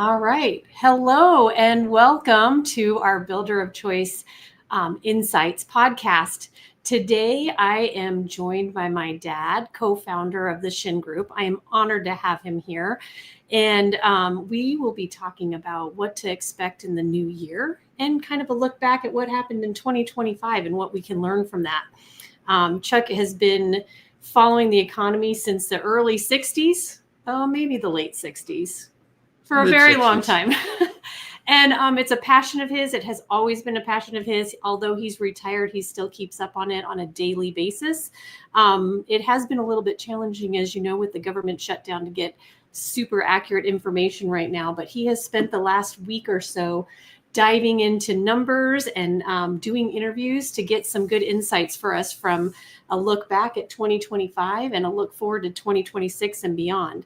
All right. Hello and welcome to our Builder of Choice Insights podcast. Today, I am joined by my dad, co-founder of the Shinn Group. I am honored to have him here. And we will be talking about what to expect in the new year and kind of a look back at what happened in 2025 and what we can learn from that. Chuck has been following the economy since the early 60s, maybe the late 60s. For a very long time. And it's a passion of his. It has always been a passion of his. Although he's retired, he still keeps up on it on a daily basis. It has been a little bit challenging, as you know, with the government shutdown to get super accurate information right now. But he has spent the last week or so diving into numbers and doing interviews to get some good insights for us from a look back at 2025 and a look forward to 2026 and beyond.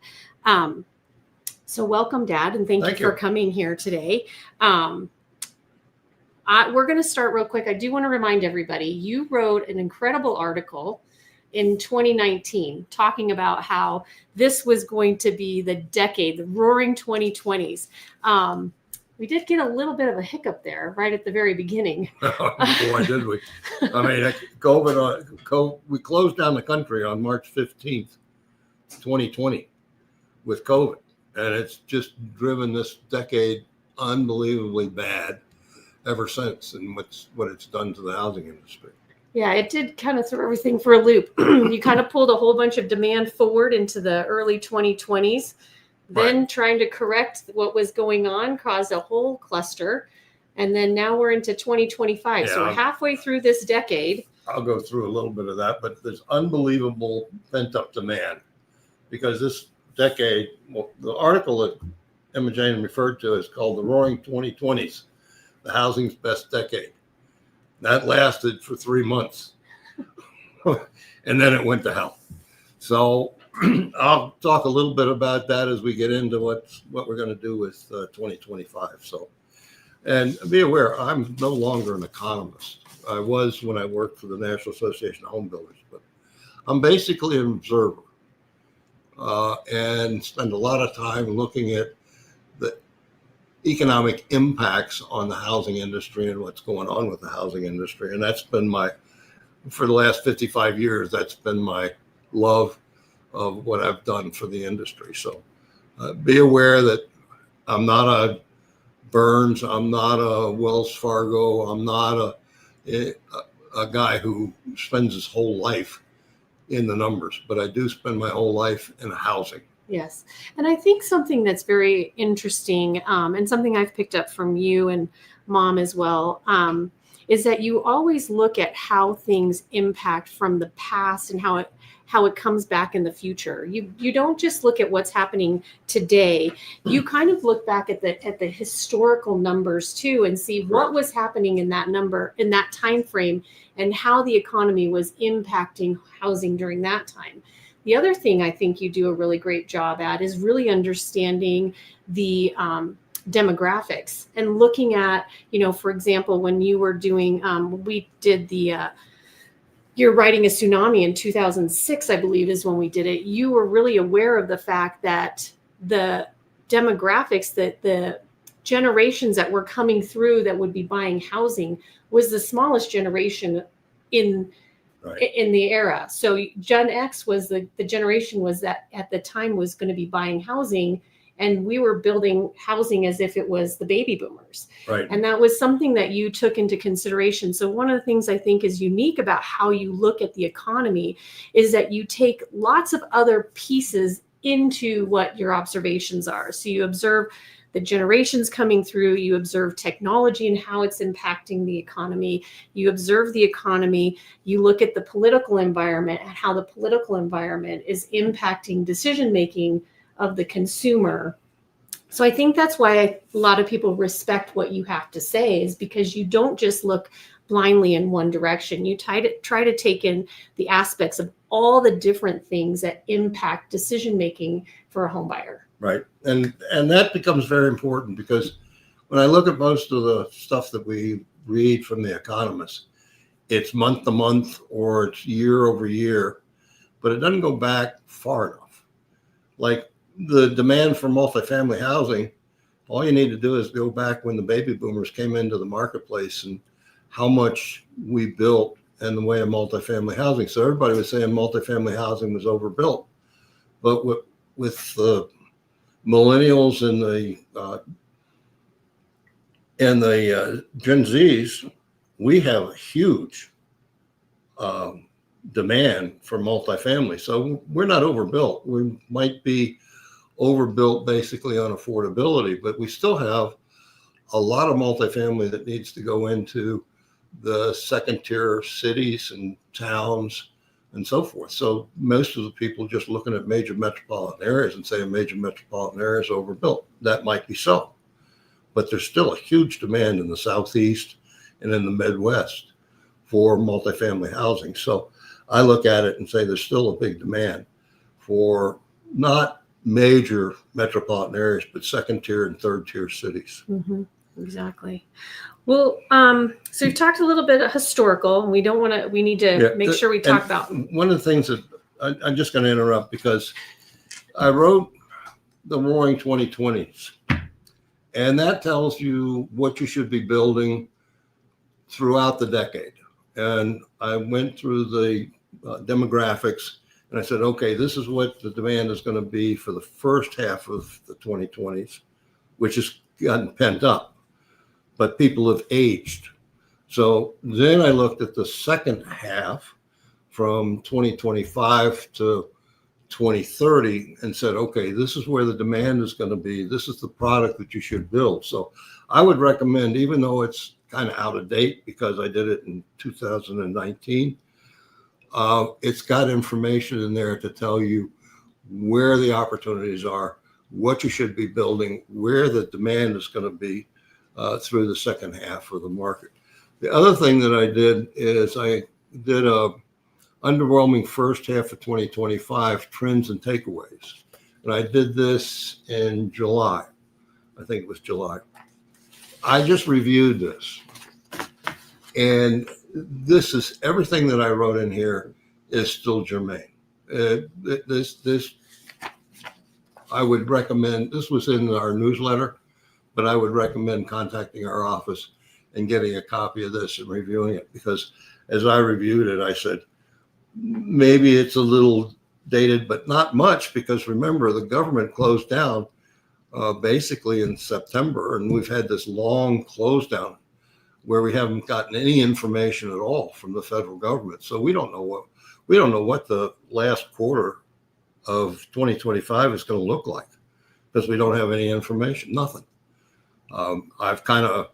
So welcome, Dad, and thank you for coming here today. We're going to start real quick. I do want to remind everybody, you wrote an incredible article in 2019 talking about how this was going to be the decade, the roaring 2020s. We did get a little bit of a hiccup there right at the very beginning. Boy, did we. I mean, COVID, we closed down the country on March 15th, 2020 with COVID. And it's just driven this decade unbelievably bad ever since, and what it's done to the housing industry. Yeah, it did kind of throw everything for a loop. You kind of pulled a whole bunch of demand forward into the early 2020s. Then right. Trying to correct what was going on caused a whole cluster. And then now we're into 2025. Yeah, so we're halfway through this decade. I'll go through a little bit of that, but there's unbelievable pent-up demand because this decade, well, the article that Emma Jane referred to is called The Roaring 2020s, the housing's best decade. That lasted for 3 months. And then it went to hell. So I'll talk a little bit about that as we get into what we're going to do with 2025. So, and be aware, I'm no longer an economist. I was when I worked for the National Association of Homebuilders, but I'm basically an observer. And spend a lot of time looking at the economic impacts on the housing industry and what's going on with the housing industry. And that's been for the last 55 years, that's been my love of what I've done for the industry. So be aware that I'm not a Burns, I'm not a Wells Fargo, I'm not a guy who spends his whole life in the numbers, but I do spend my whole life in housing. Yes. And I think something that's very interesting and something I've picked up from you and Mom as well is that you always look at how things impact from the past and how it comes back in the future. You don't just look at what's happening today. You kind of look back at the historical numbers too and see what was happening in that number, in that time frame, and how the economy was impacting housing during that time. The other thing I think you do a really great job at is really understanding the demographics and looking at, for example, when you were doing, we did you're writing a tsunami in 2006, I believe is when we did it. You were really aware of the fact that the demographics, that the generations that were coming through that would be buying housing was the smallest generation in the era. So Gen X was the generation was that at the time was going to be buying housing, and we were building housing as if it was the baby boomers. Right. And that was something that you took into consideration. So one of the things I think is unique about how you look at the economy is that you take lots of other pieces into what your observations are. So you observe the generations coming through, you observe technology and how it's impacting the economy, you observe the economy, you look at the political environment and how the political environment is impacting decision-making of the consumer. So I think that's why a lot of people respect what you have to say, is because you don't just look blindly in one direction. You try to take in the aspects of all the different things that impact decision-making for a home buyer. Right. And that becomes very important, because when I look at most of the stuff that we read from the economists, it's month to month or it's year over year, but it doesn't go back far enough. Like the demand for multifamily housing All you need to do is go back when the baby boomers came into the marketplace and how much we built in the way of multifamily housing. So everybody was saying multifamily housing was overbuilt. But with the millennials and the Gen Zs, we have a huge demand for multifamily. So we're not overbuilt. We might be overbuilt basically on affordability, but we still have a lot of multifamily that needs to go into the second tier cities and towns and so forth. So most of the people just looking at major metropolitan areas and saying major metropolitan areas are overbuilt. That might be so, but there's still a huge demand in the Southeast and in the Midwest for multifamily housing. So I look at it and say there's still a big demand for not major metropolitan areas, but second tier and third tier cities. Mm-hmm. Exactly. Well, so we've talked a little bit of historical, and we need to make sure we talk about. One of the things that I'm just going to interrupt because I wrote the Roaring 2020s, and that tells you what you should be building throughout the decade. And I went through the demographics and I said, okay, this is what the demand is going to be for the first half of the 2020s, which has gotten pent up, but people have aged. So then I looked at the second half from 2025 to 2030 and said, okay, this is where the demand is going to be. This is the product that you should build. So I would recommend, even though it's kind of out of date because I did it in 2019, it's got information in there to tell you where the opportunities are, what you should be building, where the demand is going to be through the second half of the market. The other thing that I did is I did a underwhelming first half of 2025 trends and takeaways. And I did this in July. I think it was July. I just reviewed this. And this is everything that I wrote in here is still germane. This I would recommend, this was in our newsletter, but I would recommend contacting our office and getting a copy of this and reviewing it, because as I reviewed it, I said, maybe it's a little dated, but not much, because remember, the government closed down basically in September, and we've had this long close down where we haven't gotten any information at all from the federal government. So we don't know what the last quarter of 2025 is going to look like, because we don't have any information, nothing. I've kind of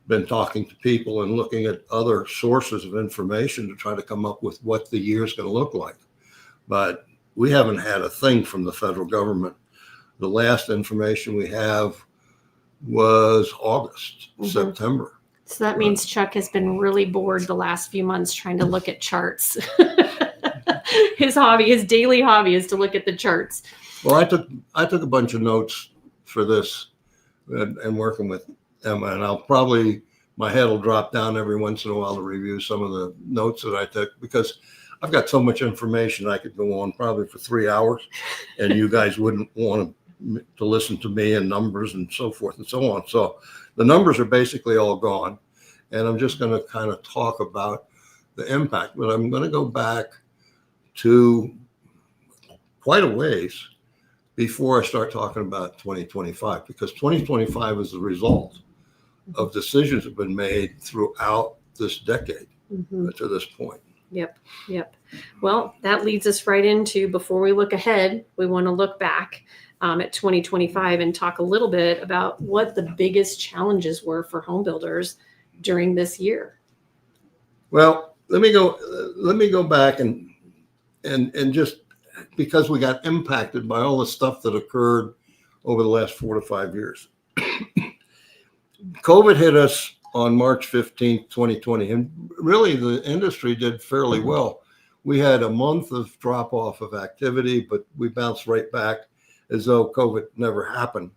been talking to people and looking at other sources of information to try to come up with what the year is going to look like. But we haven't had a thing from the federal government. The last information we have was August, September. So that means Chuck has been really bored the last few months trying to look at charts. His daily hobby is to look at the charts. Well, I took a bunch of notes for this and working with Emma, and my head will drop down every once in a while to review some of the notes that I took, because I've got so much information I could go on probably for 3 hours, and you guys wouldn't want to listen to me and numbers and so forth and so on. So the numbers are basically all gone, and I'm just going to kind of talk about the impact, but I'm going to go back to quite a ways before I start talking about 2025, because 2025 is the result of decisions that have been made throughout this decade to this point. Yep. Well, that leads us right into, before we look ahead, we want to look back at 2025 and talk a little bit about what the biggest challenges were for home builders during this year. Well, let me go back and just, because we got impacted by all the stuff that occurred over the last 4 to 5 years. COVID hit us on March 15th, 2020, and really the industry did fairly well. We had a month of drop off of activity, but we bounced right back as though COVID never happened.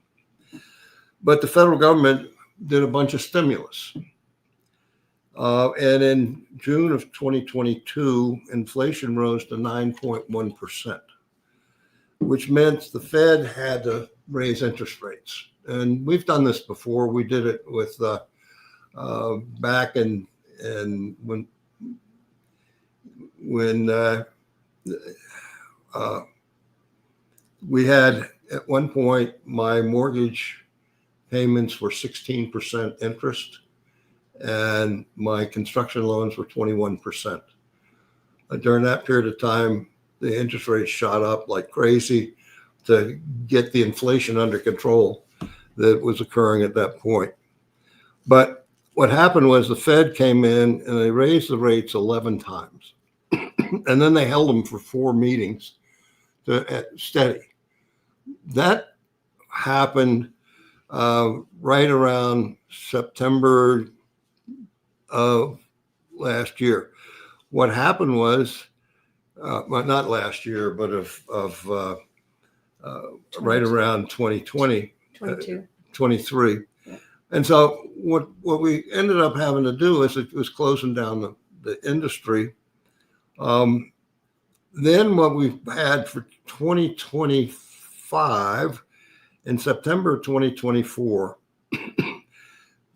But the federal government did a bunch of stimulus. And in June of 2022, inflation rose to 9.1%, which meant the Fed had to raise interest rates. and we've done this before. We did it with back in when we had at one point my mortgage payments were 16% interest, and my construction loans were 21%. During that period of time, the interest rates shot up like crazy to get the inflation under control that was occurring at that point. But what happened was the Fed came in and they raised the rates 11 times. And then they held them for 4 meetings steady. That happened right around September of last year. What happened was, well, not last year, but right around 2020, 23. Yeah. And so what we ended up having to do is it was closing down the industry. Then what we've had for 2025, in September 2024,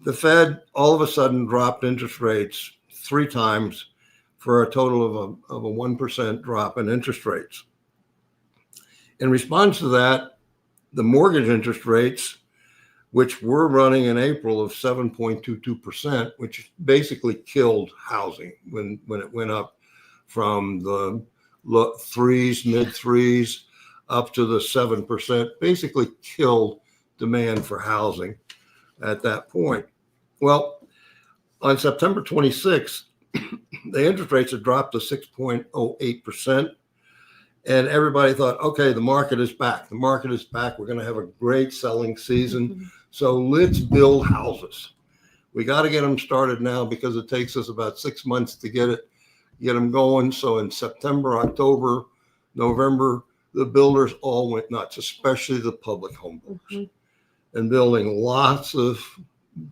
the Fed all of a sudden dropped interest rates 3 times for a total of a 1% drop in interest rates. In response to that, the mortgage interest rates, which were running in April of 7.22%, which basically killed housing when it went up from the mid threes up to the 7%, basically killed demand for housing at that point. Well, on September 26th, the interest rates had dropped to 6.08%. And everybody thought, okay, the market is back. The market is back. We're going to have a great selling season. Mm-hmm. So let's build houses. We got to get them started now because it takes us about 6 months to get them going. So in September, October, November, the builders all went nuts, especially the public home builders, mm-hmm. and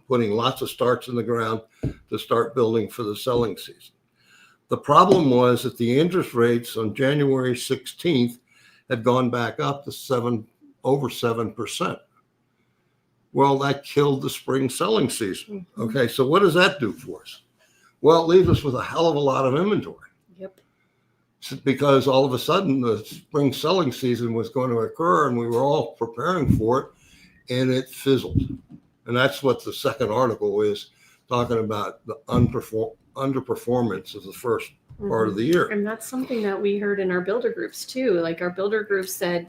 putting lots of starts in the ground to start building for the selling season. The problem was that the interest rates on January 16th had gone back up to over 7%. Well, that killed the spring selling season. Mm-hmm. Okay, so what does that do for us? Well, it leaves us with a hell of a lot of inventory. Yep. Because all of a sudden the spring selling season was going to occur and we were all preparing for it, and it fizzled. And that's what the second article is talking about, the underperformance of the first part of the year. And that's something that we heard in our builder groups too. Like our builder group said,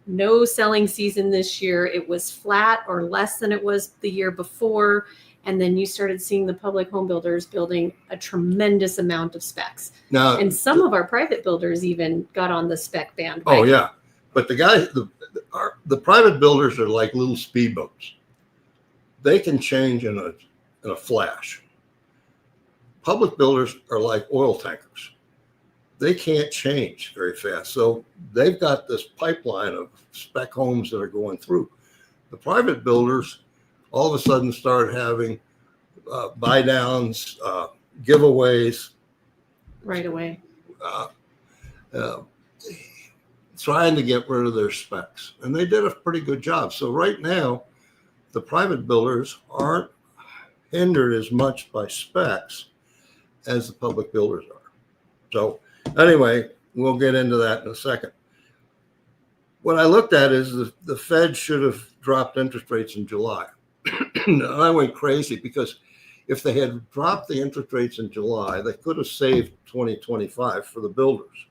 no selling season this year. It was flat or less than it was the year before. And then you started seeing the public home builders building a tremendous amount of specs. Now, and some of our private builders even got on the spec bandwagon. Oh yeah. But the private builders are like little speedboats. They can change in a flash. Public builders are like oil tankers. They can't change very fast. So they've got this pipeline of spec homes that are going through. The private builders all of a sudden start having buy downs, giveaways. Right away. Trying to get rid of their specs. And they did a pretty good job. So right now, the private builders aren't hindered as much by specs as the public builders are. So anyway, we'll get into that in a second. What I looked at is the Fed should have dropped interest rates in July. And I went crazy because if they had dropped the interest rates in July, they could have saved 2025 for the builders.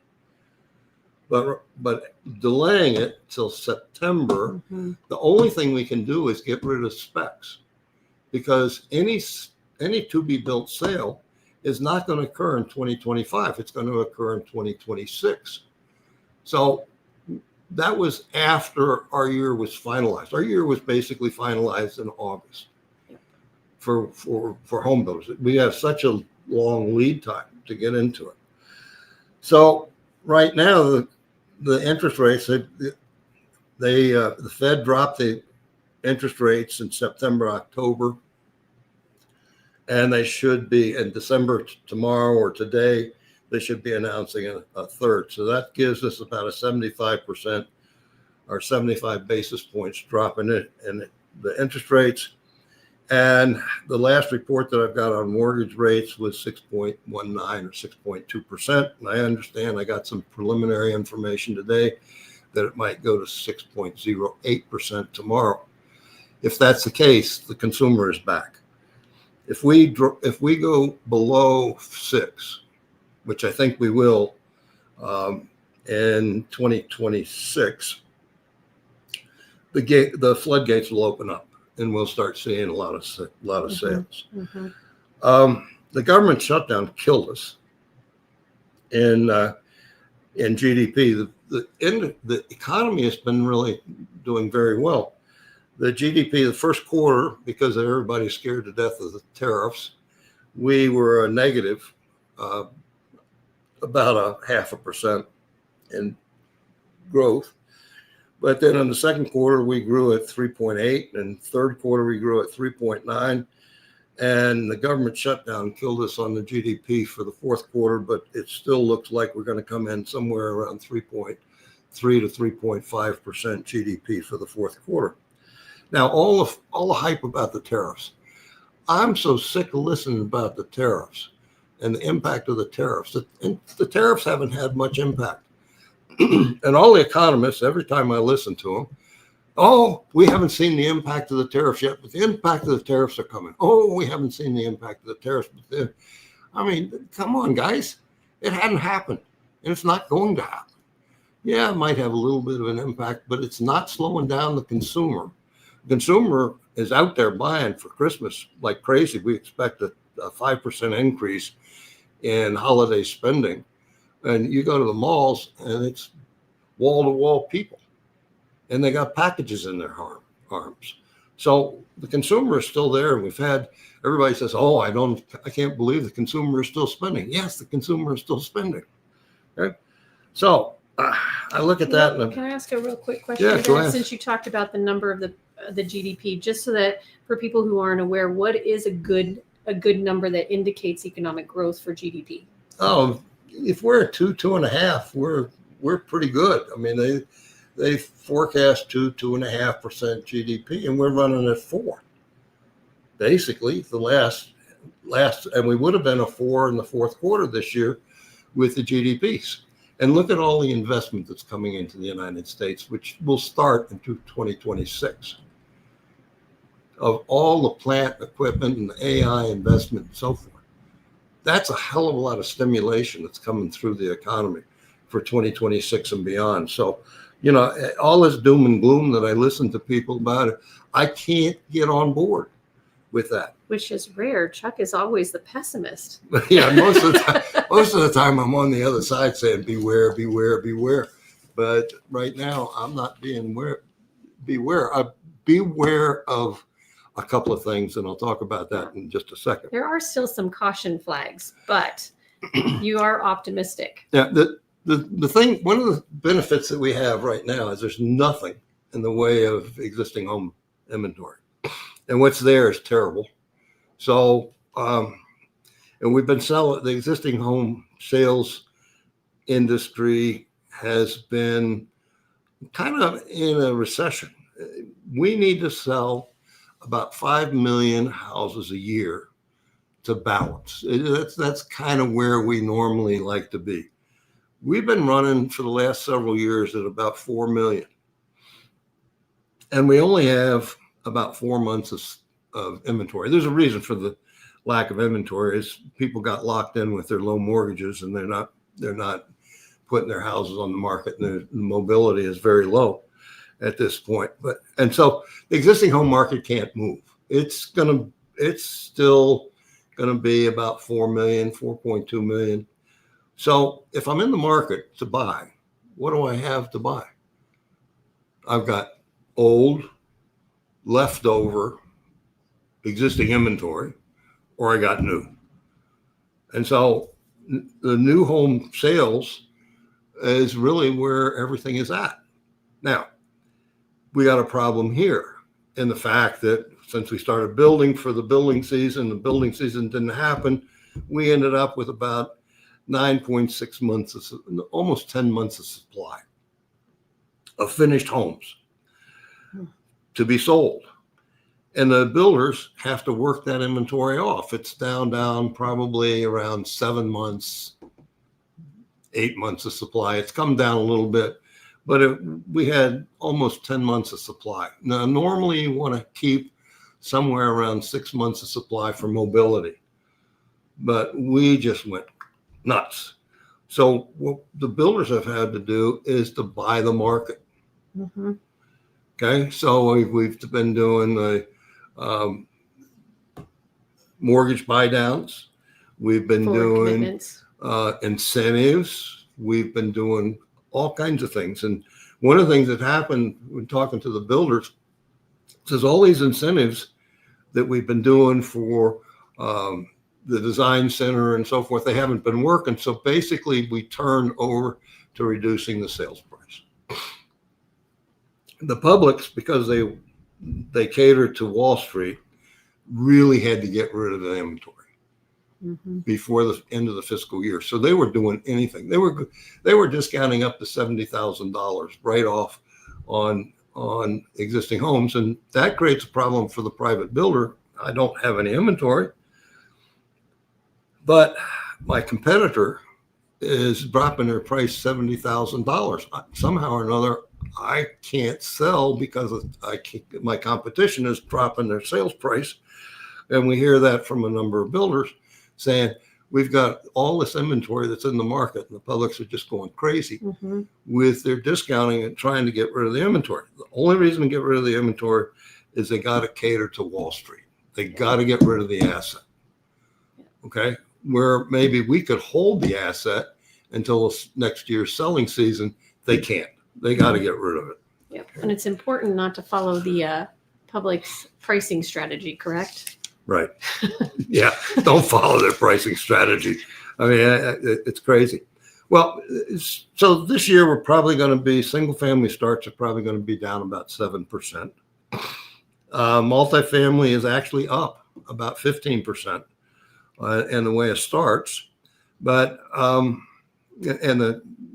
But delaying it till September, mm-hmm. the only thing we can do is get rid of specs, because any to-be-built sale is not going to occur in 2025. It's going to occur in 2026. So that was after our year was finalized. Our year was basically finalized in August for home builders. We have such a long lead time to get into it. So right now, the interest rates, the Fed dropped the interest rates in September, October, and they should be in December, tomorrow or today, they should be announcing a third. So that gives us about a 75% or 75 basis points drop in it. And the interest rates. And the last report that I've got on mortgage rates was 6.19 or 6.2%. And I understand I got some preliminary information today that it might go to 6.08% tomorrow. If that's the case, the consumer is back. If we go below 6, which I think we will in 2026, the floodgates will open up, and we'll start seeing a lot of sales. The government shutdown killed us in GDP. The economy has been really doing very well. The GDP, the first quarter, because everybody's scared to death of the tariffs, we were a negative, about 0.5% in growth. But then in the second quarter, we grew at 3.8, and third quarter, we grew at 3.9. And the government shutdown killed us on the GDP for the fourth quarter, but it still looks like we're going to come in somewhere around 3.3 to 3.5% GDP for the fourth quarter. Now, all the hype about the tariffs, I'm so sick of listening about the tariffs and the impact of the tariffs. The tariffs haven't had much impact. And all the economists, every time I listen to them, oh, we haven't seen the impact of the tariffs yet, but the impact of the tariffs are coming. Oh, we haven't seen the impact of the tariffs. I mean, come on, guys. It hadn't happened, and it's not going to happen. Yeah, it might have a little bit of an impact, but it's not slowing down the consumer. The consumer is out there buying for Christmas like crazy. We expect a 5% increase in holiday spending. And you go to the malls, and it's wall-to-wall people. And they got packages in their arms. So the consumer is still there. And we've had, everybody says, oh, I can't believe the consumer is still spending. Yes, the consumer is still spending. Okay? So I look at that. Can I ask a real quick question? Yeah, go ahead. Since you talked about the number of the GDP, just so that for people who aren't aware, what is a good number that indicates economic growth for GDP? Oh, if we're at 2.5, we're pretty good. I mean, they forecast 2.5% GDP, and we're running at 4. Basically, the last, and we would have been a 4 in the fourth quarter this year with the GDPs. And look at all the investment that's coming into the United States, which will start in 2026. Of all the plant equipment and the AI investment and so forth. That's a hell of a lot of stimulation that's coming through the economy for 2026 and beyond. So, all this doom and gloom that I listen to people about, I can't get on board with that. Which is rare. Chuck is always the pessimist. Yeah, most of the time I'm on the other side saying, beware, beware, beware. But right now I'm not being beware. I beware of a couple of things, and I'll talk about that in just a second. There are still some caution flags, but you are optimistic. Yeah, the thing, one of the benefits that we have right now is there's nothing in the way of existing home inventory, and what's there is terrible. So, and we've been selling, the existing home sales industry has been kind of in a recession. We need to sell about 5 million houses a year to balance. That's kind of where we normally like to be. We've been running for the last several years at about 4 million. And we only have about 4 months of inventory. There's a reason for the lack of inventory is people got locked in with their low mortgages, and they're not putting their houses on the market, and the mobility is very low at this point. And so the existing home market can't move. It's still gonna be about 4 million, 4.2 million. So if I'm in the market to buy, what do I have to buy? I've got old, leftover, existing inventory, or I got new. And so the new home sales is really where everything is at. Now, we got a problem here in the fact that since we started building for the building season didn't happen, we ended up with about 9.6 months, almost 10 months of supply of finished homes to be sold. And the builders have to work that inventory off. It's down probably around 7 months, 8 months of supply. It's come down a little bit, but we had almost 10 months of supply. Now, normally you want to keep somewhere around 6 months of supply for mobility, but we just went nuts. So what the builders have had to do is to buy the market. Mm-hmm. Okay, so we've been doing the mortgage buy downs. We've been doing incentives. We've been doing all kinds of things. And one of the things that happened when talking to the builders is all these incentives that we've been doing for the design center and so forth, they haven't been working. So basically we turned over to reducing the sales price. The publics, because they cater to Wall Street, really had to get rid of the inventory before the end of the fiscal year. So they were doing anything. They were discounting up to $70,000 right off on existing homes, and that creates a problem for the private builder. I don't have any inventory, but my competitor is dropping their price $70,000. Somehow or another, I can't sell because my competition is dropping their sales price. And we hear that from a number of builders saying, we've got all this inventory that's in the market, and the publics are just going crazy with their discounting and trying to get rid of the inventory. The only reason to get rid of the inventory is they got to cater to Wall Street. They got to get rid of the asset. Okay, where maybe we could hold the asset until next year's selling season. They can't. They got to get rid of it. Yep. And it's important not to follow the public's pricing strategy, correct? Right. Yeah. Don't follow their pricing strategy. I mean, it's crazy. Well, so this year we're probably going to be, single family starts are probably going to be down about 7%. Multifamily is actually up about 15% in the way it starts, but and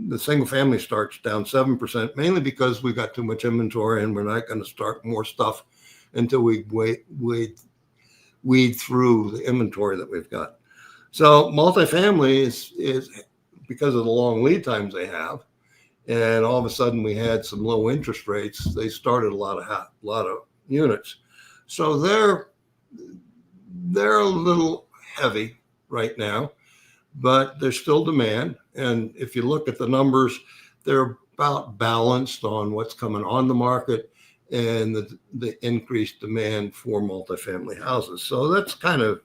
the single family starts down 7%, mainly because we've got too much inventory and we're not going to start more stuff until we weed through the inventory that we've got. So multifamily is because of the long lead times they have, and all of a sudden we had some low interest rates. They started a lot of units, so they're a little heavy right now, but there's still demand. And if you look at the numbers, they're about balanced on what's coming on the market and the increased demand for multifamily houses. So that's kind of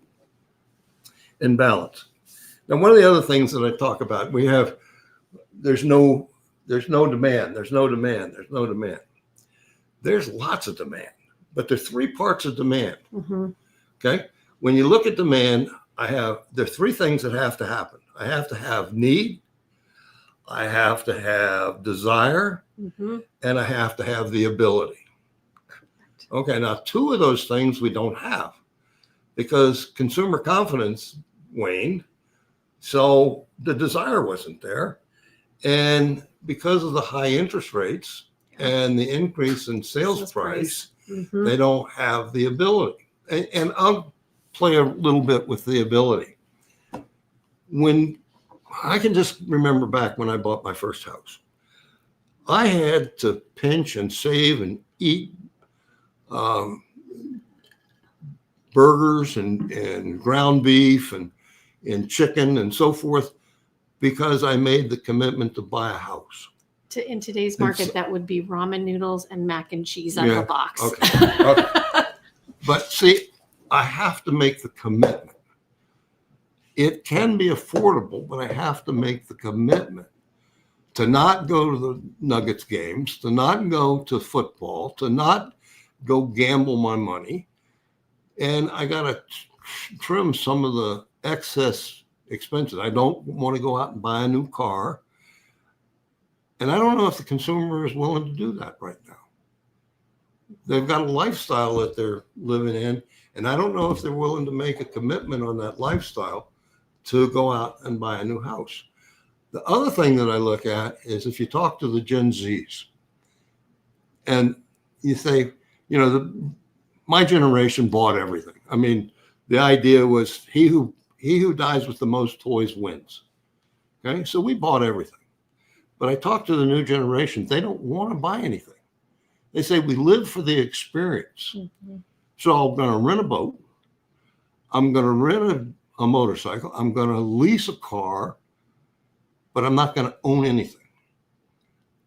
in balance. Now, one of the other things that I talk about, there's no demand. There's lots of demand, but there's three parts of demand. Okay. When you look at demand, there are three things that have to happen. I have to have need, I have to have desire, and I have to have the ability. Okay, now two of those things we don't have because consumer confidence waned, so the desire wasn't there. And because of the high interest rates and the increase in sales price, they don't have the ability. And I'll play a little bit with the ability. When I can just remember back when I bought my first house, I had to pinch and save and eat burgers and ground beef and chicken and so forth because I made the commitment to buy a house. In today's market, that would be ramen noodles and mac and cheese out of the box. Okay. But see, I have to make the commitment. It can be affordable, but I have to make the commitment to not go to the Nuggets games, to not go to football, to not go gamble my money. And I got to trim some of the excess expenses. I don't want to go out and buy a new car. And I don't know if the consumer is willing to do that right now. They've got a lifestyle that they're living in, and I don't know if they're willing to make a commitment on that lifestyle to go out and buy a new house. The other thing that I look at is if you talk to the Gen Zs and you say, my generation bought everything. I mean, the idea was he who dies with the most toys wins. Okay, so we bought everything. But I talked to the new generation; they don't want to buy anything. They say we live for the experience. Mm-hmm. So I'm going to rent a boat. I'm going to rent a motorcycle. I'm going to lease a car, but I'm not going to own anything.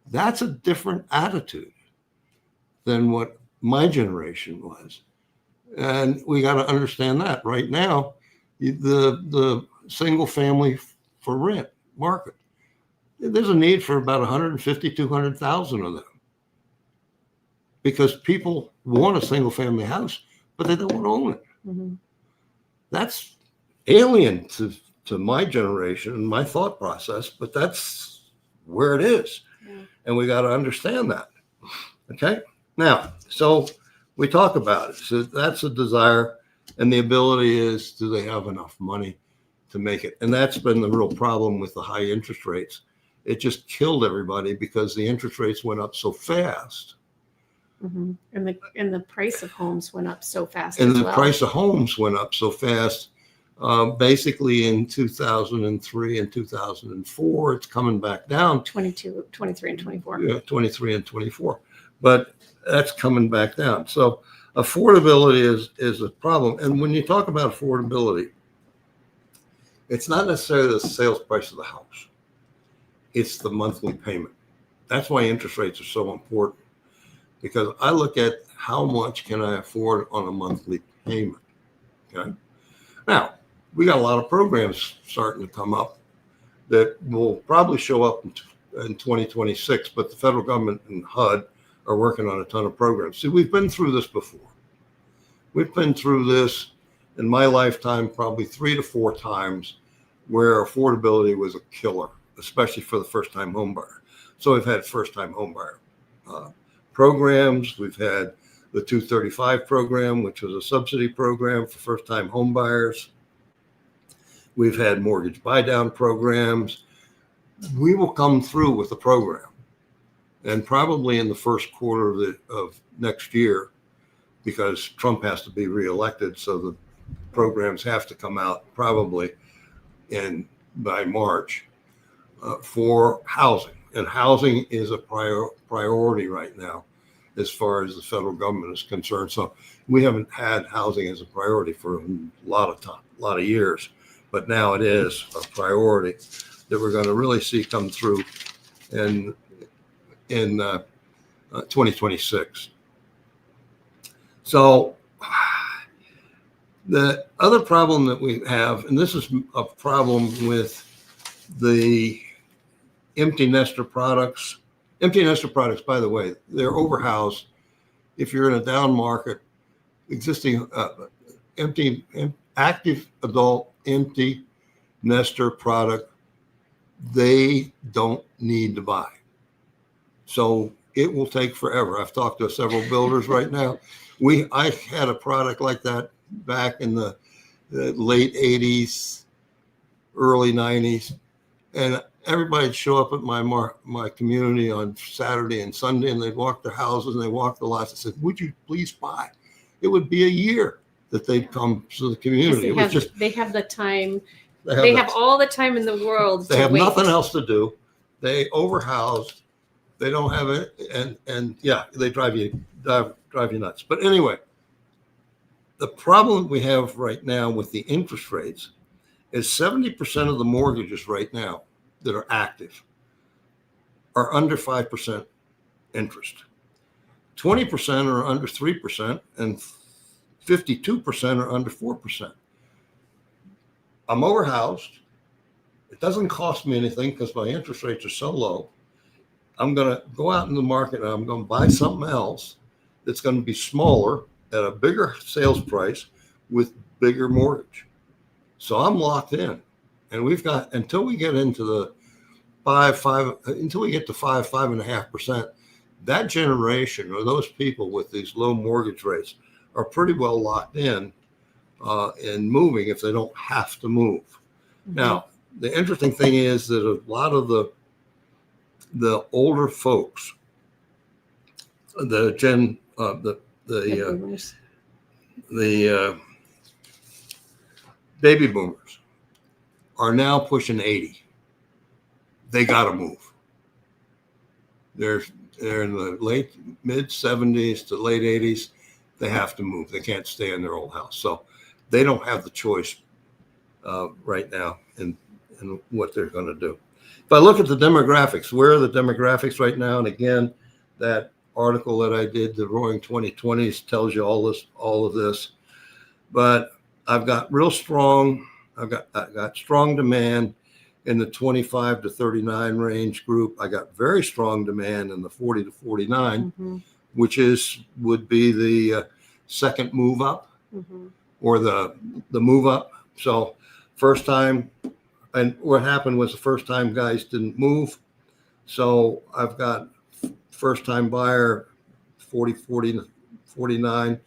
That's a different attitude than what my generation was. And we got to understand that right now, the single family for rent market, there's a need for about 150, 200,000 of them because people want a single family house, but they don't want to own it. Mm-hmm. That's alien to my generation and my thought process, but that's where it is. Yeah. And we got to understand that. Okay. Now, so we talk about it. So that's a desire, and the ability is, do they have enough money to make it? And that's been the real problem with the high interest rates. It just killed everybody because the interest rates went up so fast. Mm-hmm. And the price of homes went up so fast. And the price of homes went up so fast. Basically in 2003 and 2004, it's coming back down. 22, 23, and 24. Yeah, 23 and 24. But that's coming back down. So affordability is a problem. And when you talk about affordability, it's not necessarily the sales price of the house. It's the monthly payment. That's why interest rates are so important. Because I look at how much can I afford on a monthly payment. Okay. Now, we got a lot of programs starting to come up that will probably show up in 2026, but the federal government and HUD are working on a ton of programs. See, we've been through this before. We've been through this in my lifetime probably 3 to 4 times where affordability was a killer, especially for the first-time home buyer. So we've had first-time home buyer programs. We've had the 235 program, which was a subsidy program for first-time home buyers. We've had mortgage buy-down programs. We will come through with a program, and probably in the first quarter of next year, because Trump has to be reelected, so the programs have to come out probably by March for housing. And housing is a priority right now as far as the federal government is concerned. So we haven't had housing as a priority for a lot of years, but now it is a priority that we're going to really see come through in 2026. So the other problem that we have, and this is a problem with the empty nester products. Empty nester products, by the way, they're overhoused. If you're in a down market, existing active adult empty nester product, they don't need to buy. So it will take forever. I've talked to several builders right now. I had a product like that back in the late 80s, early 90s, and everybody'd show up at my community on Saturday and Sunday, and they'd walk their houses and they walk the lots and said, "Would you please buy?" It would be a year that they'd come to the community. They have the time. They have all the time in the world. They have nothing else to do. They overhoused. They don't have it, and yeah, they drive you nuts. But anyway, the problem we have right now with the interest rates is 70% of the mortgages right now that are active are under 5% interest. 20% are under 3%, and 52% are under 4%. I'm overhoused. It doesn't cost me anything because my interest rates are so low. I'm going to go out in the market and I'm going to buy something else that's going to be smaller at a bigger sales price with bigger mortgage. So I'm locked in, and we've got until we get into the 5.5%. That generation or those people with these low mortgage rates are pretty well locked in moving if they don't have to move. Mm-hmm. Now, the interesting thing is that a lot of the older folks, the baby boomers are now pushing 80. They got to move. They're in the mid 70s to late 80s. They have to move. They can't stay in their old house. So they don't have the choice right now in what they're going to do. If I look at the demographics, where are the demographics right now? And again, that article that I did, the Roaring 2020s, tells you all of this. But I've got strong demand in the 25 to 39 range group. I got very strong demand in the 40 to 49, which would be the second move up or the move up. So first time, and what happened was the first time guys didn't move. So I've got first time buyer 40, 49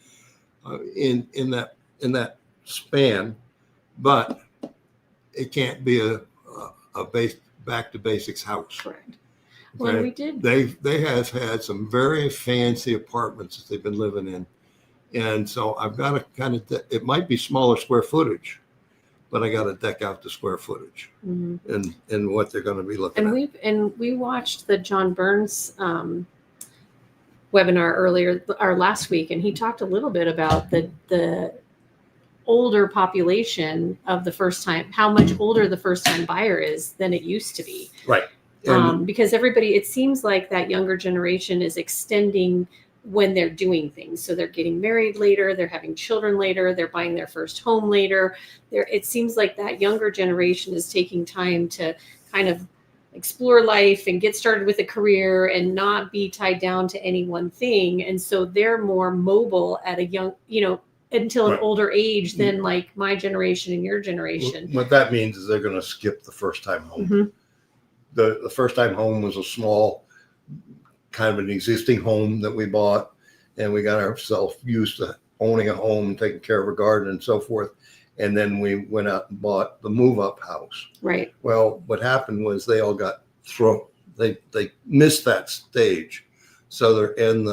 in that span, but it can't be a back to basics house. Correct. Well, we did. They have had some very fancy apartments that they've been living in, and so I've got to kind of. It might be smaller square footage, but I got to deck out the square footage and what they're going to be looking at. We watched the John Burns webinar last week, and he talked a little bit about the older population of the first time, how much older the first time buyer is than it used to be. Right. Because it seems like that younger generation is extending when they're doing things. So they're getting married later, they're having children later, they're buying their first home later. It seems like that younger generation is taking time to kind of explore life and get started with a career and not be tied down to any one thing. And so they're more mobile at a young, until an older age than like my generation and your generation. What that means is they're going to skip the first time home. The first time home was a small, kind of an existing home that we bought, and we got ourselves used to owning a home, taking care of a garden and so forth. And then we went out and bought the move up house. Right. Well, what happened was they all got thrown. They missed that stage. So they're in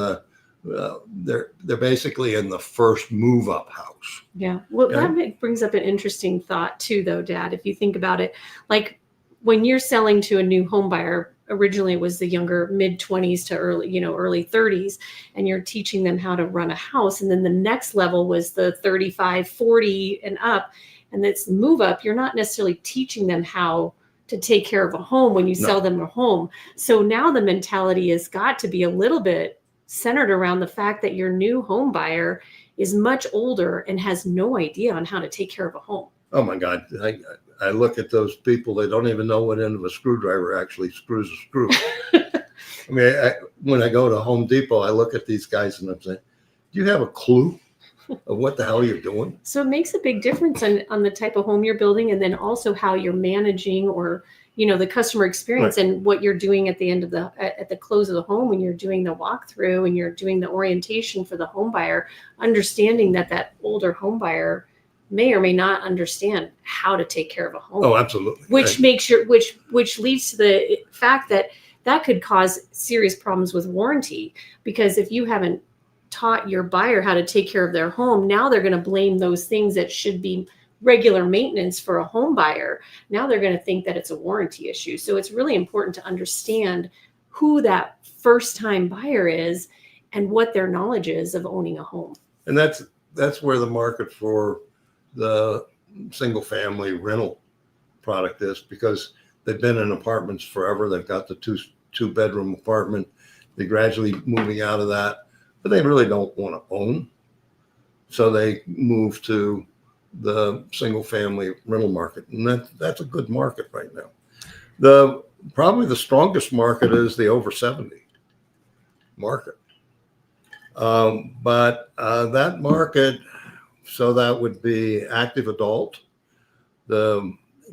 they're basically in the first move up house. Yeah. Well, that brings up an interesting thought too, though, Dad, if you think about it, like when you're selling to a new home buyer, originally it was the younger mid 20s to early 30s, and you're teaching them how to run a house. And then the next level was the 35, 40 and up. And that's move up. You're not necessarily teaching them how to take care of a home when you sell them a home. So now the mentality has got to be a little bit centered around the fact that your new home buyer is much older and has no idea on how to take care of a home. Oh my God. I look at those people, they don't even know what end of a screwdriver actually screws a screw. I mean, when I go to Home Depot, I look at these guys and I'm saying, do you have a clue of what the hell you're doing? So it makes a big difference on the type of home you're building, and then also how you're managing or the customer experience and what you're doing at the end of at the close of the home when you're doing the walkthrough and you're doing the orientation for the home buyer, understanding that older home buyer may or may not understand how to take care of a home. Oh, absolutely. Which leads to the fact that could cause serious problems with warranty, because if you haven't taught your buyer how to take care of their home, now they're going to blame those things that should be regular maintenance for a home buyer. Now they're going to think that it's a warranty issue. So it's really important to understand who that first time buyer is and what their knowledge is of owning a home. And that's where the market for the single family rental product is, because they've been in apartments forever. They've got the two bedroom apartment. They're gradually moving out of that, but they really don't want to own. So they move to the single family rental market. And that's a good market right now. Probably the strongest market is the over 70 market. But that market, so that would be active adult.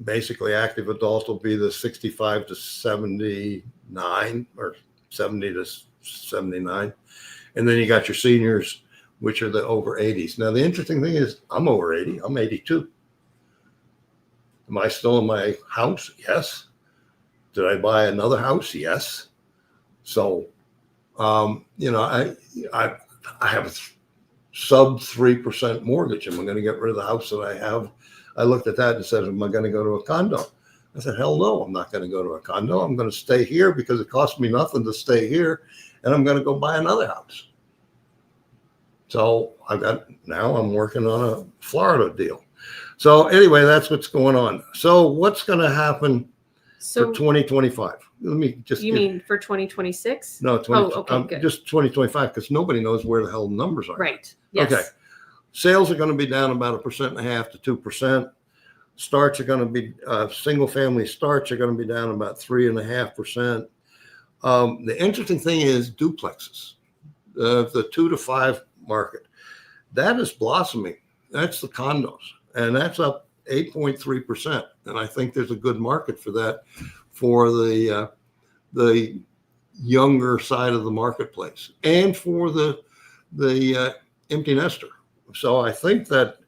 Basically active adult will be the 65 to 79 or 70 to 79. And then you got your seniors, which are the over 80s. Now, the interesting thing is I'm over 80. I'm 82. Am I still in my house? Yes. Did I buy another house? Yes. So, I have sub 3% mortgage. Am I going to get rid of the house that I have? I looked at that and said, am I going to go to a condo? I said, hell no, I'm not going to go to a condo. I'm going to stay here because it costs me nothing to stay here. And I'm going to go buy another house. So now I'm working on a Florida deal. So anyway, that's what's going on. So what's going to happen for 2025? Let me just. You mean for 2026? No, good. Just 2025, because nobody knows where the hell the numbers are. Right. Yes. Okay. Sales are going to be down about 1.5% to 2%. Starts are going to be single family starts are going to be down about 3.5%. The interesting thing is duplexes, the 2 to 5 market, that is blossoming. That's the condos, and that's up 8.3%. And I think there's a good market for that, for the younger side of the marketplace, and for the empty nester. So I think that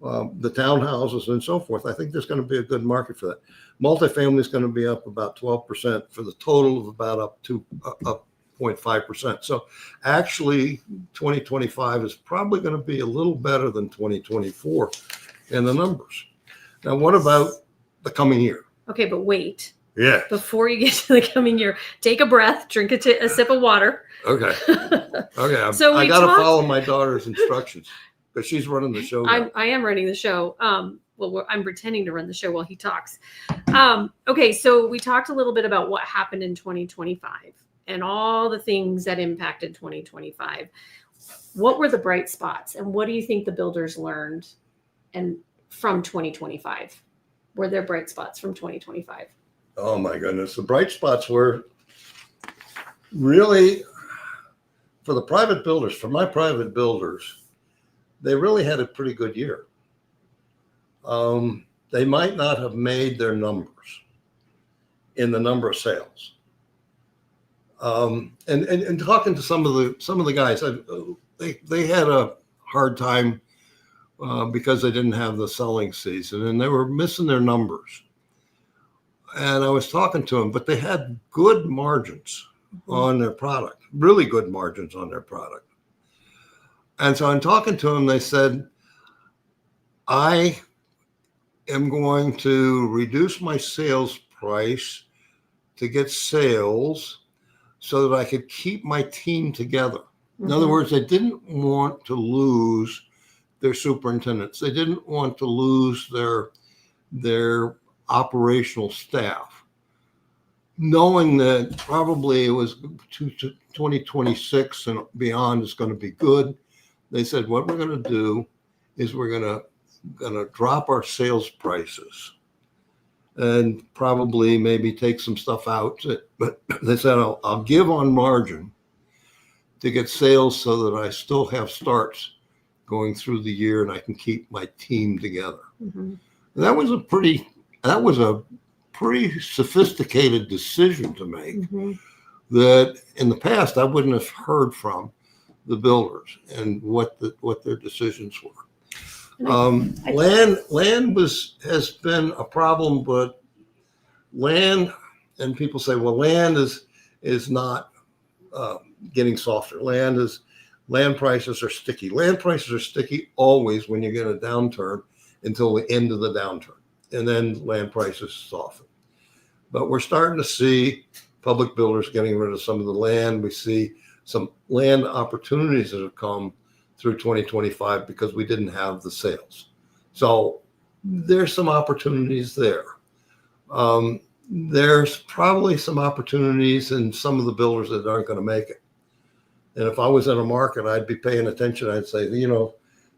the townhouses and so forth, I think there's going to be a good market for that. Multifamily is going to be up about 12% for the total of about up 0.5%. So actually 2025 is probably going to be a little better than 2024 in the numbers. Now, what about the coming year? Okay, but wait. Yeah. Before you get to the coming year, take a breath, drink a sip of water. Okay. Okay. So I got to follow my daughter's instructions because she's running the show. I am running the show. Well, I'm pretending to run the show while he talks. Okay, so we talked a little bit about what happened in 2025 and all the things that impacted 2025. What were the bright spots, and what do you think the builders learned from 2025? Were there bright spots from 2025? Oh my goodness. The bright spots were really for the private builders, for my private builders, they really had a pretty good year. They might not have made their numbers in the number of sales. And talking to some of the guys, they had a hard time because they didn't have the selling season and they were missing their numbers. And I was talking to them, but they had good margins on their product, really good margins on their product. And so I'm talking to them, they said, I am going to reduce my sales price to get sales so that I could keep my team together. In other words, they didn't want to lose their superintendents. They didn't want to lose their operational staff, knowing that probably it was 2026 and beyond is going to be good. They said, what we're going to do is we're going to drop our sales prices and probably maybe take some stuff out. But they said, I'll give on margin to get sales so that I still have starts going through the year and I can keep my team together. Mm-hmm. That was a pretty sophisticated decision to make that in the past I wouldn't have heard from the builders and what their decisions were. Land has been a problem, but land, and people say, well, land is not getting softer. Land prices are sticky. Land prices are sticky always when you get a downturn until the end of the downturn, and then land prices soften. But we're starting to see public builders getting rid of some of the land. We see some land opportunities that have come through 2025 because we didn't have the sales. So there's some opportunities there. There's probably some opportunities in some of the builders that aren't going to make it. And if I was in a market, I'd be paying attention. I'd say,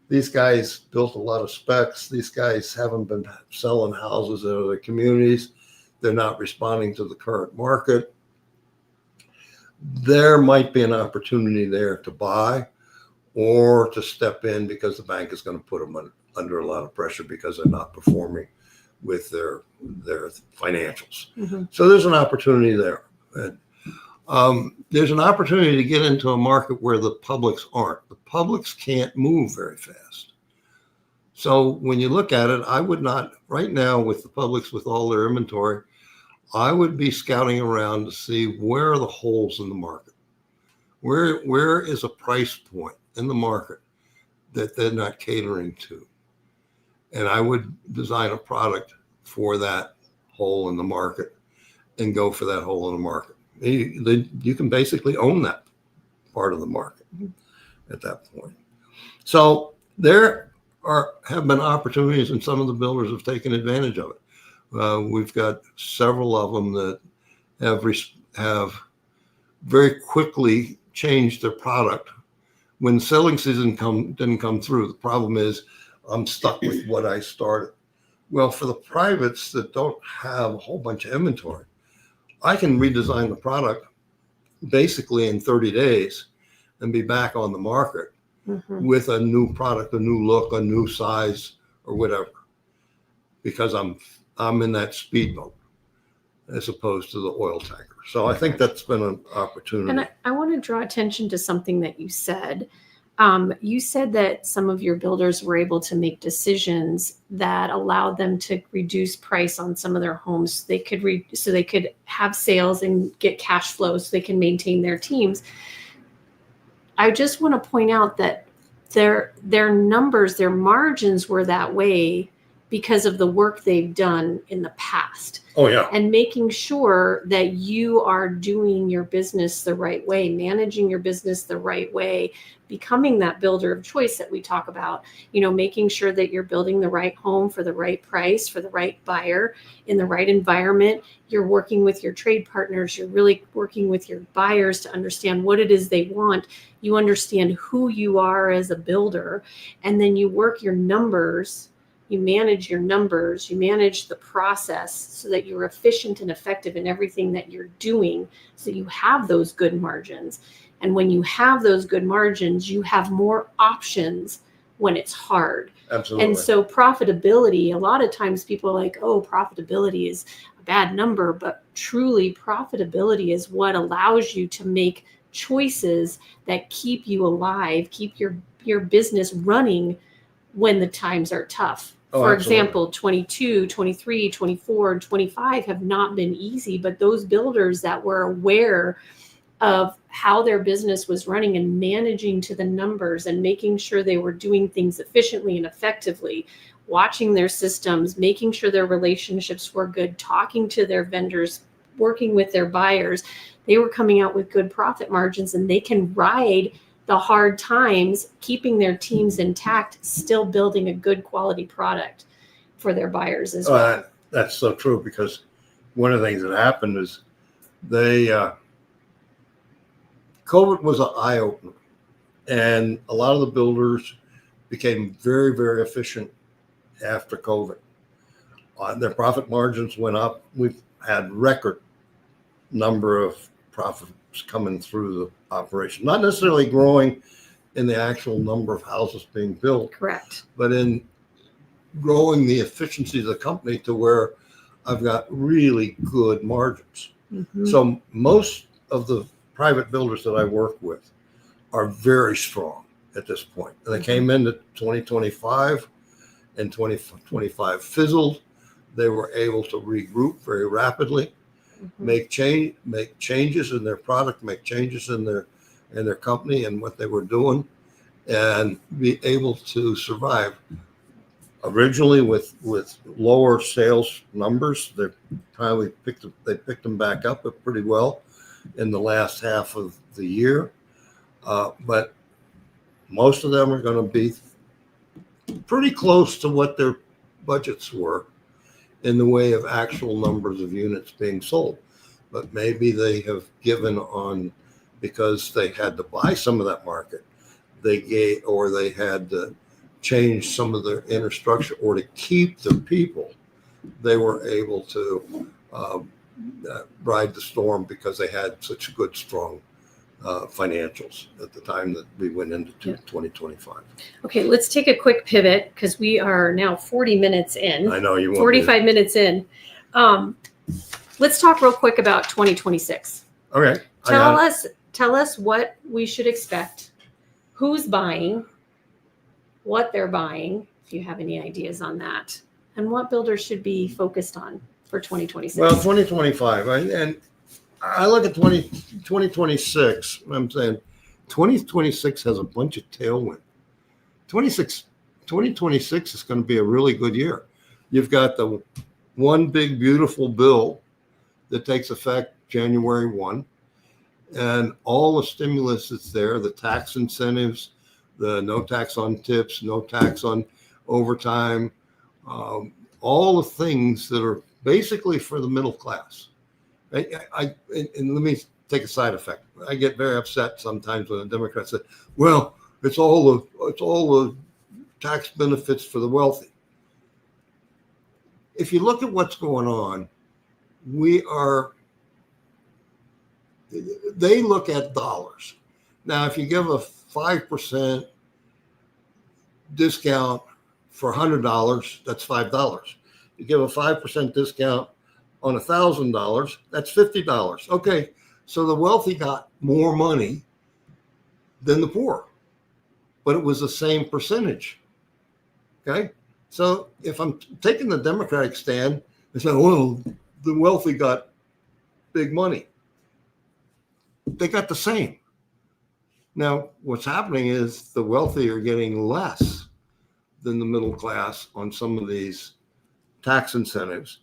these guys built a lot of specs. These guys haven't been selling houses in other communities. They're not responding to the current market. There might be an opportunity there to buy or to step in because the bank is going to put them under a lot of pressure because they're not performing with their financials. Mm-hmm. So there's an opportunity there. There's an opportunity to get into a market where the publics aren't. The publics can't move very fast. So when you look at it, I would not, right now with the publics, with all their inventory, I would be scouting around to see where are the holes in the market. Where is a price point in the market that they're not catering to. And I would design a product for that hole in the market and go for that hole in the market. You can basically own that part of the market at that point. So there have been opportunities, and some of the builders have taken advantage of it. We've got several of them that have very quickly changed their product when selling season didn't come through. The problem is I'm stuck with what I started. Well, for the privates that don't have a whole bunch of inventory, I can redesign the product basically in 30 days and be back on the market with a new product, a new look, a new size, or whatever, because I'm in that speedboat as opposed to the oil tanker. So I think that's been an opportunity. And I want to draw attention to something that you said. You said that some of your builders were able to make decisions that allowed them to reduce price on some of their homes. So they could have sales and get cash flow so they can maintain their teams. I just want to point out that their numbers, their margins were that way because of the work they've done in the past. Oh, yeah. And making sure that you are doing your business the right way, managing your business the right way, becoming that builder of choice that we talk about, making sure that you're building the right home for the right price, for the right buyer, in the right environment. You're working with your trade partners. You're really working with your buyers to understand what it is they want. You understand who you are as a builder, and then you work your numbers. You manage your numbers, you manage the process so that you're efficient and effective in everything that you're doing, so you have those good margins. And when you have those good margins, you have more options when it's hard. Absolutely. And so profitability, a lot of times people are like, oh, profitability is a bad number, but truly profitability is what allows you to make choices that keep you alive, keep your business running when the times are tough. For example, 22, 23, 24, and 25 have not been easy, but those builders that were aware of how their business was running and managing to the numbers and making sure they were doing things efficiently and effectively, watching their systems, making sure their relationships were good, talking to their vendors, working with their buyers, they were coming out with good profit margins, and they can ride the hard times, keeping their teams intact, still building a good quality product for their buyers as well. That's so true, because one of the things that happened is COVID was an eye-opener, and a lot of the builders became very, very efficient after COVID. Their profit margins went up. We've had record number of profits coming through the operation, not necessarily growing in the actual number of houses being built. Correct. But in growing the efficiency of the company to where I've got really good margins. So most of the private builders that I work with are very strong at this point. They came into 2025 and 2025 fizzled. They were able to regroup very rapidly. Make changes in their product, make changes in their company and what they were doing, and be able to survive. Originally with lower sales numbers, they picked them back up pretty well in the last half of the year, but most of them are going to be pretty close to what their budgets were in the way of actual numbers of units being sold. But maybe they have given on, because they had to buy some of that market, they had to change some of their inner structure, or to keep their people, they were able to ride the storm because they had such good, strong financials at the time that we went into 2025. Okay, let's take a quick pivot, because we are now 40 minutes in. I know you want 45 minutes in. Let's talk real quick about 2026. Okay. Tell us what we should expect, who's buying, what they're buying, if you have any ideas on that, and what builders should be focused on for 2026. Well, 2025, and I look at 2026, I'm saying 2026 has a bunch of tailwind. 2026 is going to be a really good year. You've got the one big beautiful bill that takes effect January 1, and all the stimulus that's there, the tax incentives, the no tax on tips, no tax on overtime, all the things that are basically for the middle class. And let me take a side effect. I get very upset sometimes when the Democrats say, well, it's all the tax benefits for the wealthy. If you look at what's going on, they look at dollars. Now, if you give a 5% discount for $100, that's $5. You give a 5% discount on $1,000, that's $50. Okay, so the wealthy got more money than the poor, but it was the same percentage. Okay, so if I'm taking the Democratic stand and saying, well, the wealthy got big money, they got the same. Now, what's happening is the wealthy are getting less than the middle class on some of these tax incentives,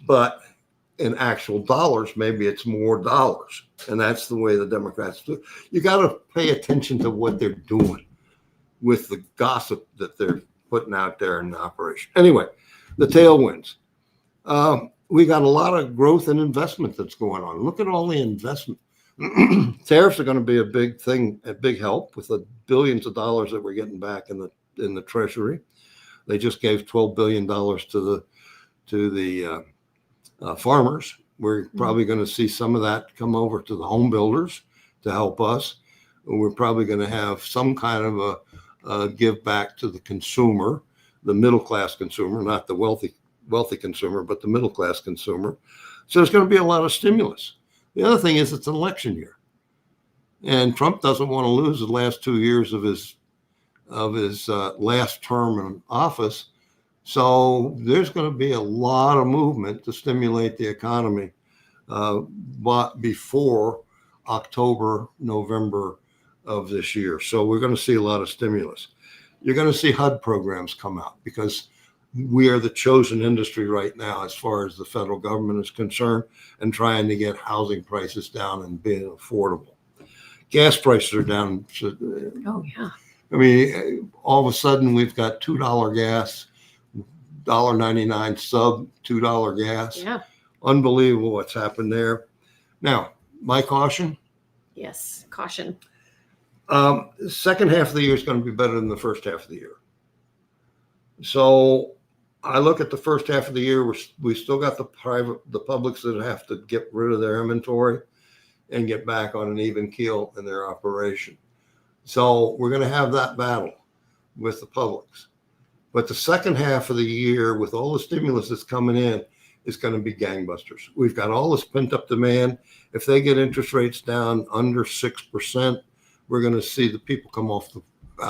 but in actual dollars, maybe it's more dollars. And that's the way the Democrats do it. You got to pay attention to what they're doing with the gossip that they're putting out there in operation. Anyway, the tailwinds. We got a lot of growth and investment that's going on. Look at all the investment. Tariffs are going to be a big thing, a big help with the billions of dollars that we're getting back in the Treasury. They just gave $12 billion to the farmers. We're probably going to see some of that come over to the home builders to help us. We're probably going to have some kind of a give back to the consumer, the middle class consumer, not the wealthy consumer, but the middle class consumer. So there's going to be a lot of stimulus. The other thing is it's an election year, and Trump doesn't want to lose the last 2 years of his last term in office. So there's going to be a lot of movement to stimulate the economy, but before October, November of this year. So we're going to see a lot of stimulus. You're going to see HUD programs come out because we are the chosen industry right now as far as the federal government is concerned and trying to get housing prices down and being affordable. Gas prices are down. Oh, yeah. I mean, all of a sudden we've got $2 gas, $1.99 sub $2 gas. Yeah. Unbelievable what's happened there. Now, my caution. Yes, caution. The second half of the year is going to be better than the first half of the year. So I look at the first half of the year, we still got the publics that have to get rid of their inventory and get back on an even keel in their operation. So we're going to have that battle with the publics. But the second half of the year, with all the stimulus that's coming in, is going to be gangbusters. We've got all this pent up demand. If they get interest rates down under 6%, we're going to see the people come out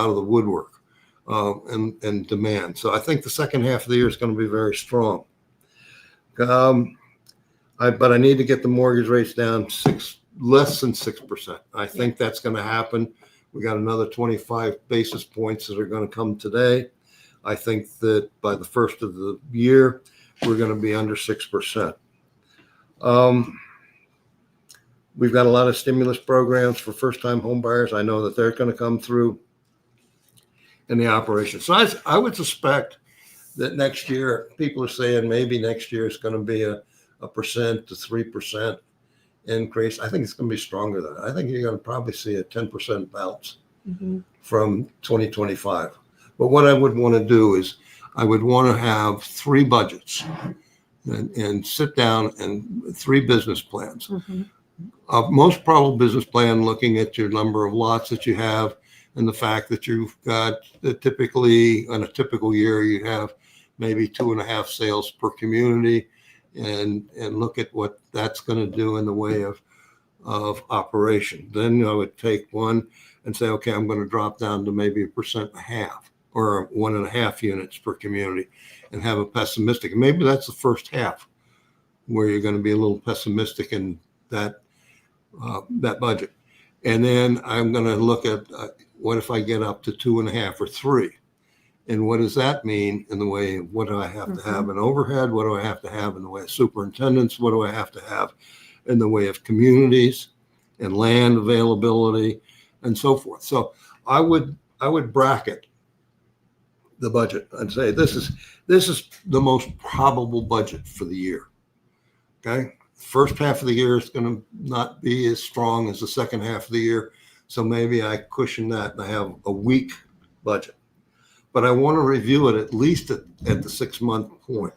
of the woodwork and demand. So I think the second half of the year is going to be very strong. But I need to get the mortgage rates down less than 6%. I think that's going to happen. We got another 25 basis points that are going to come today. I think that by the first of the year, we're going to be under 6%. We've got a lot of stimulus programs for first-time home buyers. I know that they're going to come through in the operation. So I would suspect that next year, people are saying maybe next year is going to be a 1% to 3% increase. I think it's going to be stronger than that. I think you're going to probably see a 10% bounce from 2025. But what I would want to do is I would want to have 3 budgets and sit down and 3 business plans. Most probable business plan looking at your number of lots that you have and the fact that you've got typically on a typical year, you have maybe 2.5 sales per community and look at what that's going to do in the way of operation. Then I would take one and say, okay, I'm going to drop down to maybe 1.5% or 1.5 units per community and have a pessimistic. And maybe that's the first half where you're going to be a little pessimistic in that budget. And then I'm going to look at what if I get up to 2.5 or 3? And what does that mean in the way of what do I have to have in overhead? What do I have to have in the way of superintendents? What do I have to have in the way of communities and land availability and so forth? So I would bracket the budget and say this is the most probable budget for the year. Okay. First half of the year is going to not be as strong as the second half of the year. So maybe I cushion that and I have a weak budget. But I want to review it at least at the 6-month point.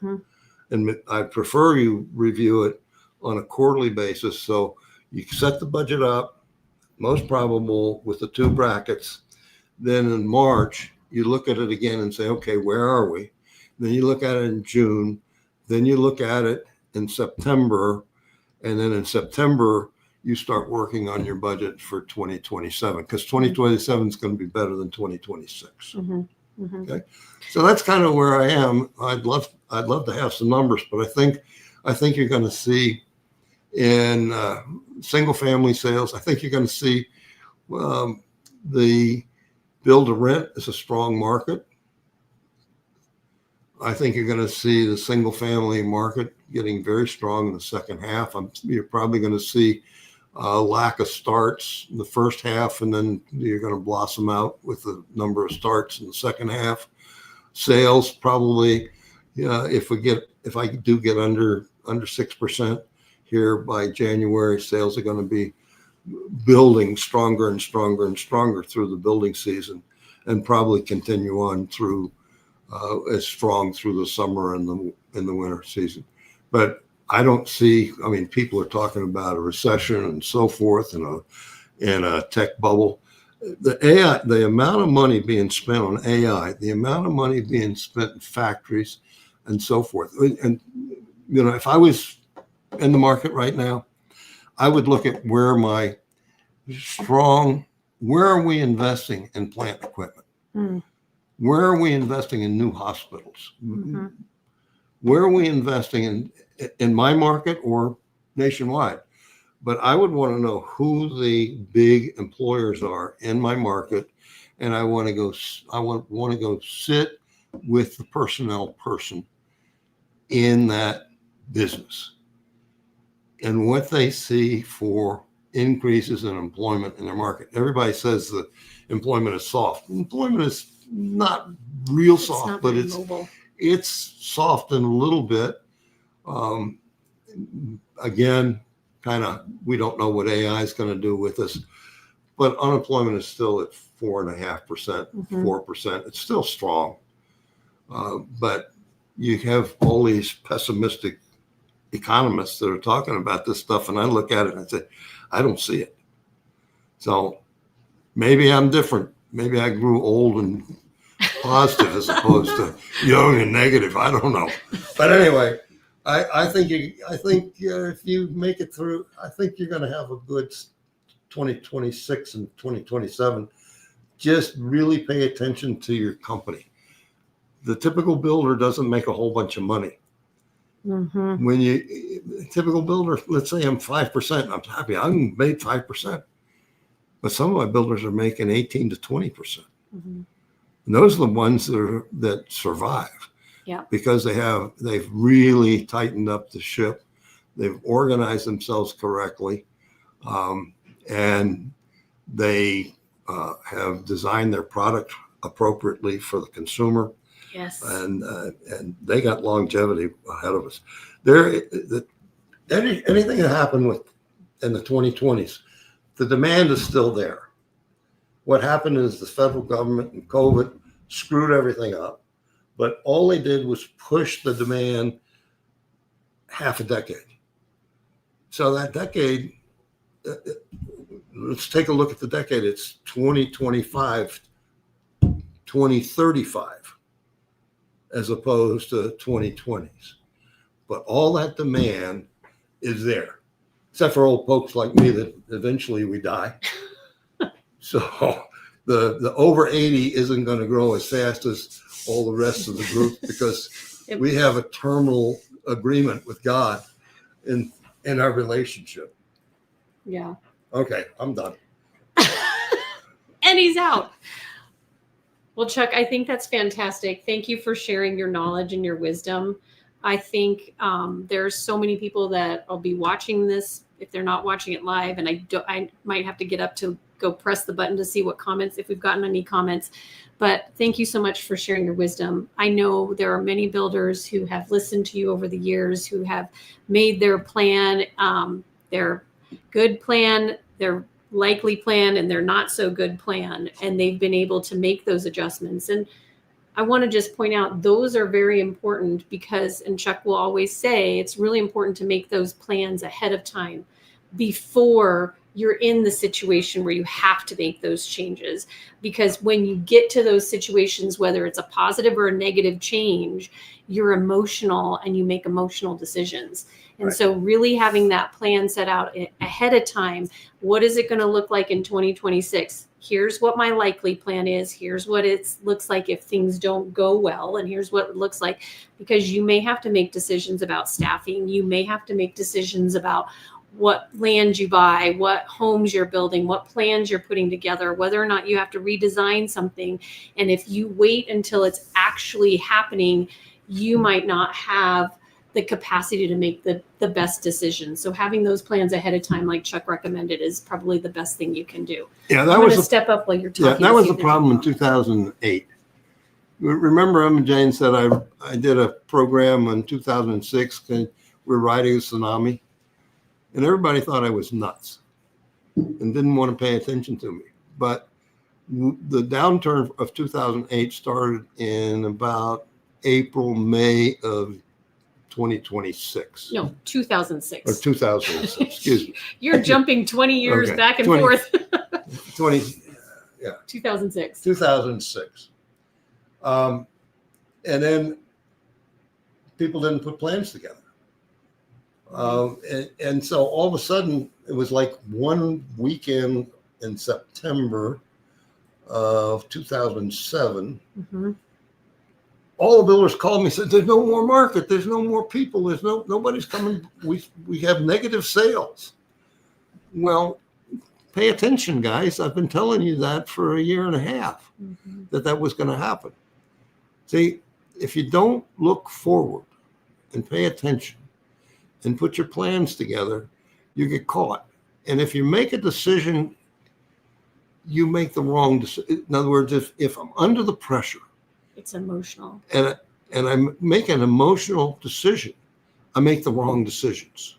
And I prefer you review it on a quarterly basis. So you set the budget up, most probable with the 2 brackets. Then in March, you look at it again and say, okay, where are we? Then you look at it in June. Then you look at it in September. And then in September, you start working on your budget for 2027, because 2027 is going to be better than 2026. Okay, so that's kind of where I am. I'd love to have some numbers, but I think you're going to see in single family sales. I think you're going to see the build to rent is a strong market. I think you're going to see the single family market getting very strong in the second half. You're probably going to see a lack of starts in the first half, and then you're going to blossom out with the number of starts in the second half. Sales probably, if I do get under 6% here by January, sales are going to be building stronger and stronger and stronger through the building season, and probably continue on through as strong through the summer and the winter season. But I don't see, I mean, people are talking about a recession and so forth and a tech bubble. The AI, the amount of money being spent on AI, the amount of money being spent in factories and so forth. And, you know, if I was in the market right now, I would look at where are we investing in plant equipment? Where are we investing in new hospitals? Where are we investing in my market or nationwide? But I would want to know who the big employers are in my market, and I want to go sit with the personnel person in that business and what they see for increases in employment in their market. Everybody says that employment is soft. Employment is not real soft, but it's softened a little bit. Again, kind of, we don't know what AI is going to do with us, but unemployment is still at 4.5%, 4%. It's still strong. But you have all these pessimistic economists that are talking about this stuff, and I look at it and I say, I don't see it. So maybe I'm different. Maybe I grew old and positive as opposed to young and negative. I don't know. But anyway, I think if you make it through, I think you're going to have a good 2026 and 2027. Just really pay attention to your company. The typical builder doesn't make a whole bunch of money. When typical builder, let's say I'm 5%, I'm happy. I'm made 5%, but some of my builders are making 18 to 20%. And those are the ones that survive. Yeah. Because they've really tightened up the ship. They've organized themselves correctly, and they have designed their product appropriately for the consumer. Yes. And they got longevity ahead of us. Anything that happened in the 2020s, the demand is still there. What happened is the federal government and COVID screwed everything up, but all they did was push the demand half a decade. So that decade, let's take a look at the decade. It's 2025, 2035. As opposed to 2020s. But all that demand is there, except for old folks like me that eventually we die. So the over 80 isn't going to grow as fast as all the rest of the group because we have a terminal agreement with God in our relationship. Yeah. Okay, I'm done. and he's out. Well, Chuck, I think that's fantastic. Thank you for sharing your knowledge and your wisdom. I think there's so many people that will be watching this if they're not watching it live, and I might have to get up to go press the button to see what comments, if we've gotten any comments. But thank you so much for sharing your wisdom. I know there are many builders who have listened to you over the years, who have made their plan, their good plan, their likely plan, and their not so good plan, and they've been able to make those adjustments. And I want to just point out those are very important because, and Chuck will always say, it's really important to make those plans ahead of time before you're in the situation where you have to make those changes. Because when you get to those situations, whether it's a positive or a negative change, you're emotional and you make emotional decisions. And Right. So really having that plan set out ahead of time, what is it going to look like in 2026? Here's what my likely plan is. Here's what it looks like if things don't go well. And here's what it looks like, because you may have to make decisions about staffing. You may have to make decisions about what land you buy, what homes you're building, what plans you're putting together, whether or not you have to redesign something. And if you wait until it's actually happening, you might not have the capacity to make the best decisions. So having those plans ahead of time, like Chuck recommended, is probably the best thing you can do. Yeah, I'm going to step up while you're talking. Yeah, that was the problem in 2008. Remember, Emma Jane said I did a program in 2006. We're riding a tsunami, and everybody thought I was nuts and didn't want to pay attention to me. But the downturn of 2008 started in about April, May of 2026. No, 2006. Or 2006, excuse me. You're jumping 20 years Okay, back and 20 forth. 2006. 2006. And then people didn't put plans together. And so all of a sudden, it was like one weekend in September of 2007. Mm-hmm. All the builders called me and said, there's no more market. There's no more people. Nobody's coming. We have negative sales. Well, pay attention, guys. I've been telling you that for a year and a half, Mm-hmm. that was going to happen. See, if you don't look forward and pay attention and put your plans together, you get caught. And if you make a decision, you make the wrong decision. In other words, if I'm under the pressure, It's emotional. and I make an emotional decision, I make the wrong decisions.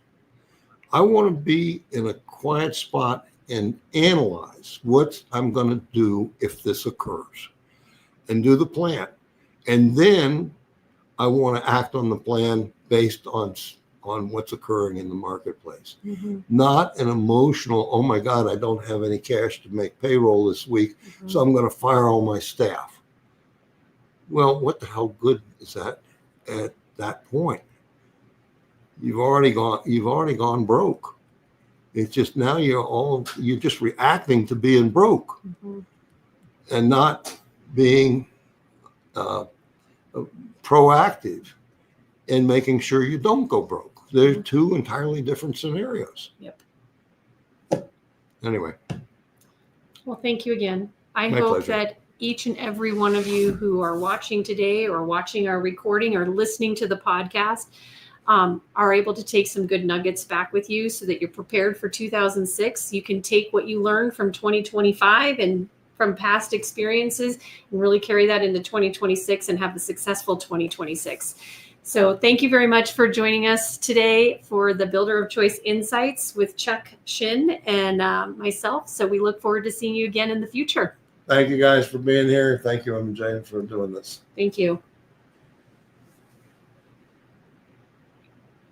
I want to be in a quiet spot and analyze what I'm going to do if this occurs and do the plan. And then I want to act on the plan based on what's occurring in the marketplace. Mm-hmm. Not an emotional, oh my God, I don't have any cash to make payroll this week, Mm-hmm. so I'm going to fire all my staff. Well, what the hell good is that at that point? You've already gone broke. It's just now you're just reacting to being broke Mm-hmm. and not being proactive in making sure you don't go broke. They're two entirely different scenarios. Yep. Anyway. Well, thank you again. I My hope pleasure. that each and every one of you who are watching today or watching our recording or listening to the podcast are able to take some good nuggets back with you so that you're prepared for 2006. You can take what you learned from 2025 and from past experiences and really carry that into 2026 and have a successful 2026. So thank you very much for joining us today for the Builder of Choice Insights with Chuck, Shinn, and myself. So we look forward to seeing you again in the future. Thank you guys for being here. Thank you, Emma Jane, for doing this. Thank you.